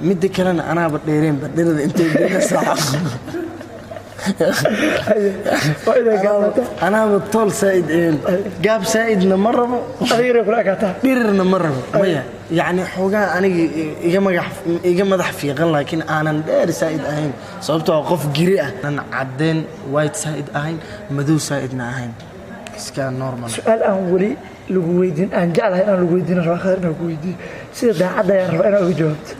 midda kalena anaa badheereen badherada intay geynaysaa أنا بطول سائد جاب سائدنا مرة أدير كل أكتر ديرنا مرة مية يعني حوجا أنا إجا مدح في غل لكن أنا دير سائد أهين صوبته وقف جريئة أنا عدين وايد سائد أهين مدو سائدنا أهين كان نورمال سؤال أولي لجويدين أن جعل هنا لجويدين الآخر لجويدين سيدا عدا يعرف أنا وجوبت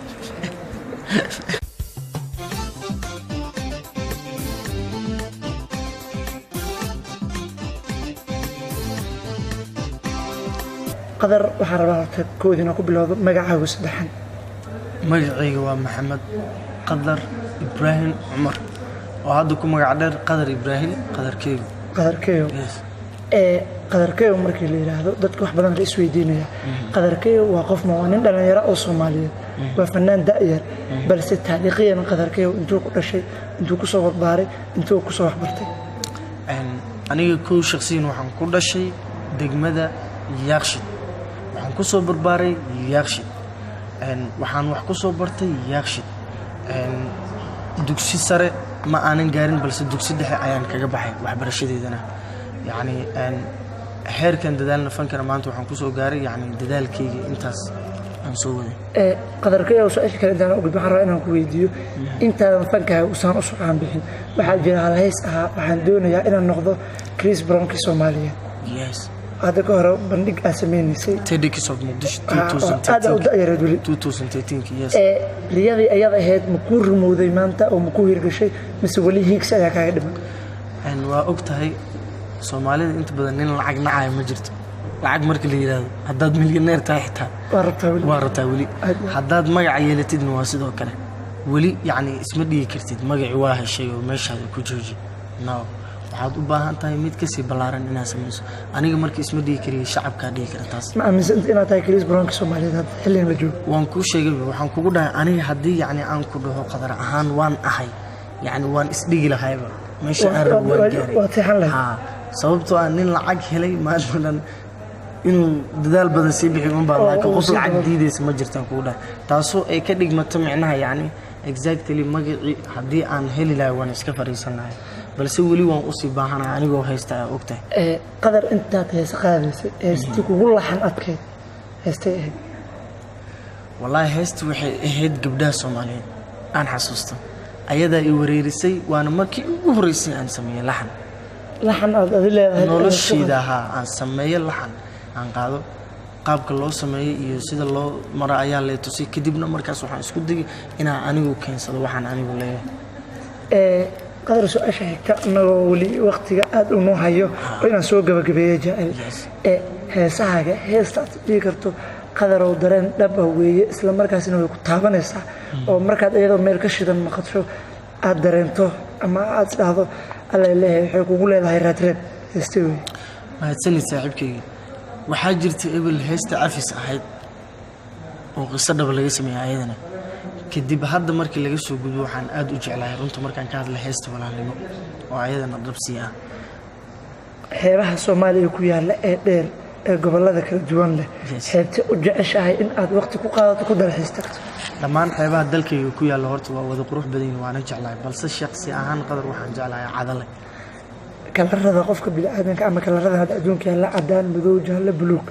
قدر وحربها كودنا قبل مجاعة وسدحن مجاعي ومحمد قدر إبراهيم عمر وهذاكم مجاعدر قدر إبراهيم قدر كيو قدر كيو مركي اللي هذا ضدك واحد بدن رئيس ويدينيا قدر كيو وقف موانين لأن يرى الصومالية وفنان دائر بل ست تاريخيا قدر كيو انتو كل شيء انتو كسر باري انتو كسر حبرتي أنا كل شخصيا وحن كل شيء دقمة يخشى waxaan ku soo barbaaray yaaqshid waxaan wax ku soo bartay yaaqshid dugsi sare ma aanan gaarin balse dugsi dhexe ayaan kaga baxay waxbarashadeedana yani heerkan dadaalna fankana maanta waxaan ku soo gaaray yani dadaalkayga intaas aan soo waday qadarkay oo su'aasha kale intaan ugu baxro inaan ku weydiiyo intaan fankaaga u saan u socon bixin waxa jira hal hees ah waxaan doonayaa inaan noqdo Chris Brown ka Soomaaliyeed yes هذا كهرب بندق أسميني سي تديك صوت مقدش 2013 يس رياضي أيضا هاد مكور رموذي مانتا أو مكور هيرقشي مسؤولي هيك سايا كاقدم أن وقتها سومالي أنت بدنين العق نعاي مجرد العق مرك اللي يراد حداد مليونير تايحتها وارتا ولي حداد مقع يلتد نواسد وكله ولي يعني اسم دي كرتيد مقع واحد شيء ومش هذا كوجوجي نو waxaad u baahan tahay mid ka sii balaaran inaad samayso aniga markii isma dhigi kariyo shacabka dhigi kara taas ma aaminsan inaad tahay Chris Brown ka Soomaaliyeed xilligan la joogo waan ku sheegay waxaan kugu dhahay aniga hadii yani aan ku dhaho qadar ahaan waan ahay yani waan isdhigi lahayba meesha aan rabo waan gaaray waa taxan lahayd ha sababtoo aan nin lacag helay maadaama inuu dadaal badan sii bixin un baa laakiin qof lacag diidaysa ma jirtaan kugu dhahay taasoo ay ka dhigmato micnaha yani exactly magacii hadii aan heli lahay waan iska fariisan lahay بس ولي وان أصيب بحنا أنا جو هيستا وقته. قدر أنت تسقى هستي كقول لحن أبكي هستي. والله هست وهيد قبلها سومالي أنا حسوسته. أيدا يوريرسي وأنا ما كي يوريرسي أنا سميه لحن. لحن أدلة. نولش ده أنا سميه لحن. أنا قاعد قاب كله سميه يصيد الله مرة عيال اللي تسي كدبنا مركز وحنا سكودي أنا وكين صدق وحنا أنا ولا. قدر سؤال شيء نقولي وقت قاعد إنه هيو وين سوق بقبية جائل هساعة هستات بيكرتو قدر ودرن دبه ويا إسلام مركز إنه يكتابه نسا أو مركز أيضا مركز شدة ما خدشوا أدرنتو أما أصله الله الله يقول له هاي راتب يستوي ما تسني صاحبك وحاجرت قبل هست عفيس أحد وقصة دبل اسمها أيضا كدب هذا مركز اللي جسوا جدوا عن أدو جعلها رنتو مركز كان هذا الهست ولا علمه وعيدا نضرب سيا حيرها الصومالي كويا لا دير قبل هذا كردوان له حيت وجعش هاي إن أد وقت كقاعدة تقدر حستك لما حيبها دلك كويا اللهرت وذو قروح بدين وأنا جعلها بس الشخصي أهان قدر وحن جعلها عدله كان هذا قفك بالعادة كأما كان هذا أدون كان لا عدان بدوج هلا بلوك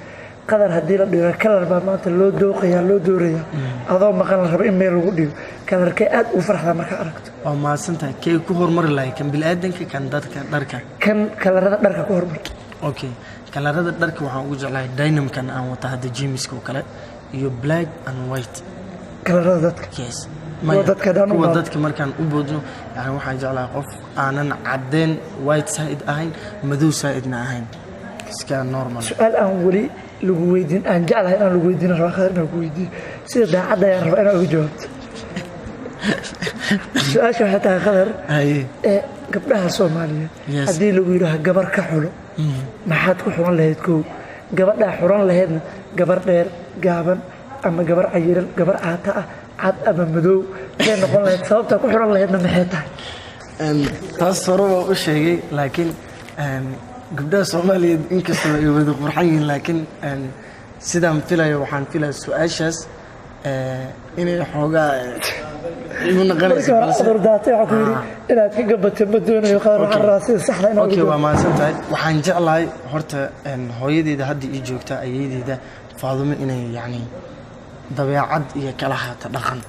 قدر هدي لا كلر بقى ما لو دوقيا لو دوريا أضاو ما كان ربع إيميل وقديو كان ركعت وفرح لما كأركت أو ما سنتها كي كهور مر لاي كان بالآدم كان دركا كان كلر دركا كهور مر أوكي كلر دركا وحنا وجع لاي داينم كان أنا وتهدي جيمس كوكلا يو بلاك أند وايت كلر دركا يس ودتك دانو ودتك مركان أبودنو يعني واحد جعله قف أنا عدين وايت سايد أهين مدو سايدنا أهين كان نورمال سؤال أولي لجويدين أن جعلها أنا لجويدين الآخر لجويدين سيدا عدا يعرف أنا وجوبت سؤال شو حتى قدر أي قبلها الصومالية هذه لجويدها جبر كحلو ما حد كحران لهيدكو جبر ده حران لهيدنا جبر دير جابن أما جبر عيرل جبر عتاء عد أما مدو كان نقول له صوبته كحران لهيدنا محيطها تصروا وشيء لكن قبل سومالي إنك سوي بدو فرحين لكن سيدام فيلا وحن فيلا سؤاشس inay xoogaa igu naqanayso cudurdaatay waxaa ku yidhi inaad ka gabatay ma doonayo qadar waxaan rabaa sida saxda inaad okay waa mahadsan tahay waxaan jeclahay horta hooyadeeda hadda ii joogta ayeedeeda Faadumo inay yacni dabeecad iyo kala hata dhaqan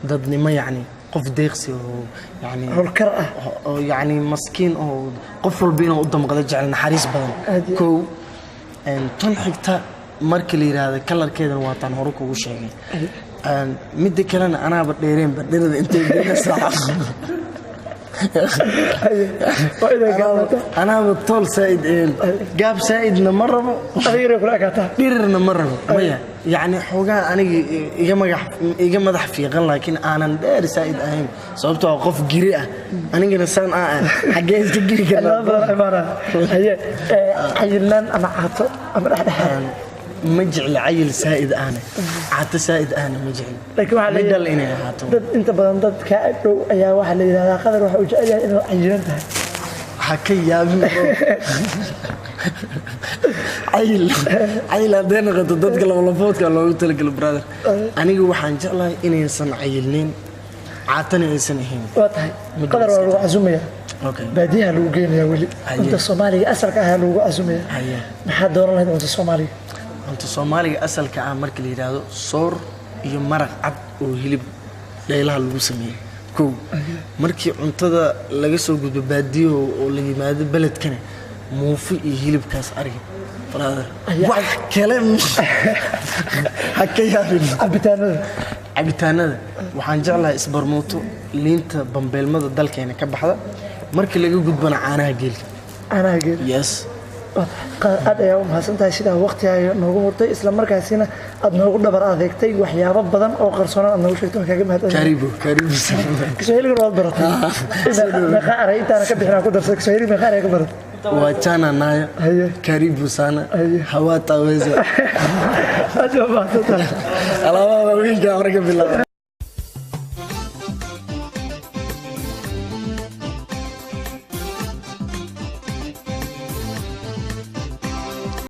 dadnimo yacni qof deeqsi oo yacni howlkar ah oo yacni maskiin oo qof walba inuu u damqado jecel naxariis badan kow tan xigta marka la yiraahdo kalarkeedan waa tan hore kugu sheegay midda kalena anaaba dheereen badhirada intay geynaysaa anaaba tool saaid gaab saaidna ma rabo dhirirna ma rabo maya yacni xoogaa aniga iga madax fiiqan laakiin aanan dheer saaid ahayn sababtoo qof giri ah anigana saan xaggee iska giri karnaaayilnaan ama caato ama dhexdhexaad ma jecli cayil saaid ahna caato saaid ahna ma jecli midhal inay ahaato dad inta badan dad kaa agdhow ayaa waxaa la yidhahdaa qadar waxa uu jecel yahay inuu cayilan tahay ha ka yaabin cayil hadday noqoto dadka labalafoodka loogu talagalo brother aniga waxaan jeclahay inaysan cayilnayn caatana aysan ahayn waa tahay qadar waa lagu casumaya baadiyaha lagu geenayaa weli cunta soomaaliga asalka ahaa lagu casumaya maxaa dooran lahayd cunta soomaaliga cunta soomaaliga asalka ah marka la yiraahdo soor iyo maraq cad oo hilib dheelaha lagu sameeyay kow markii cuntada laga soo gudbo baadiyo oo la yimaado beledkana muufi iyo hilibkaas ariga brother wax kale hakka yaabin cabitaanada waxaan jeclahay isbarmooto liinta bambeelmada dalkeena ka baxda markii laga gudbana caanaha geelka yes aad ayaa u mahadsantahay sidaa waqtigaaga noogu murtay isla markaasina aad noogu dhabar adeegtay waxyaabo badan oo qarsoonaan aad noogu sheegtay waan kaaga mahadsantahay karibu kiswahiliga waad baratay meeqa aray intaana ka bixinaa ku darsay kiswahiliga meeqa aray ka baratay waa jana nayo karibu sana hawaa taweza aad waa mahadsantahay alaabaa waaweynka hore ka bilaaba